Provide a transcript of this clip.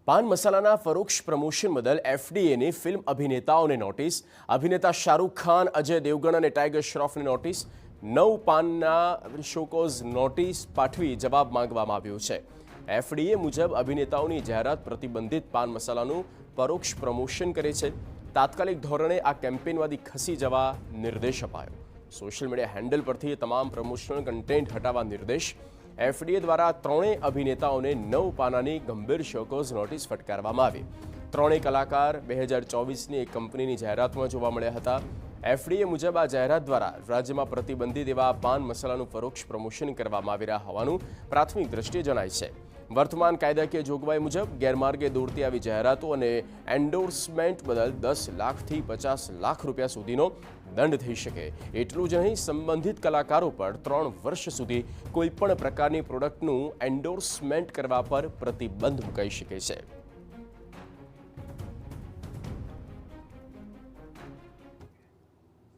પાન મસાલાના પરોક્ષ પ્રમોશન બદલ એફડીએની film અભિનેતાઓને notice. અભિનેતા શાહરૂખ ખાન, અજય દેવગણ અને ટાઇગર શ્રોફને નોટિસ. 9 પાનના શોકોઝ નોટિસ પાઠવી જવાબ માંગવામાં આવ્યો છે. એફડીએ મુજબ અભિનેતાઓની જાહેરાત પ્રતિબંધિત પાન મસાલાનું પરોક્ષ પ્રમોશન કરે છે. તાત્કાલિક ધોરણે આ કેમ્પેનમાંથી ખસી જવા નિર્દેશ અપાયો. સોશિયલ મીડિયા હેન્ડલ પરથી તમામ પ્રમોશનલ કન્ટેન્ટ હટાવવા નિર્દેશ. એફડીએ દ્વારા ત્રણેય અભિનેતાઓને 9 પાનાની ગંભીર શોકોઝ નોટિસ ફટકારવામાં આવી. ત્રણેય કલાકાર 2024ની એક કંપનીની જાહેરાતમાં જોવા મળ્યા હતા. એફડીએ મુજબ આ જાહેરાત દ્વારા રાજ્યમાં પ્રતિબંધિત એવા પાન મસાલાનું પરોક્ષ પ્રમોશન કરવામાં આવી રહ્યા હોવાનું પ્રાથમિક દ્રષ્ટિએ જણાય છે. વર્તમાન કાયદાકીય જોગવાઈ મુજબ ગેરમાર્ગે દોરતી આવી જાહેરાતો અને એન્ડોર્સમેન્ટ બદલ 10 લાખથી 50 લાખ રૂપિયા સુધીનો દંડ થઈ શકે. એટલું જ નહીં, સંબંધિત કલાકારો પર 3 વર્ષ સુધી કોઈપણ પ્રકારની પ્રોડક્ટનું એન્ડોર્સમેન્ટ કરવા પર પ્રતિબંધ મુકાઈ શકે છે.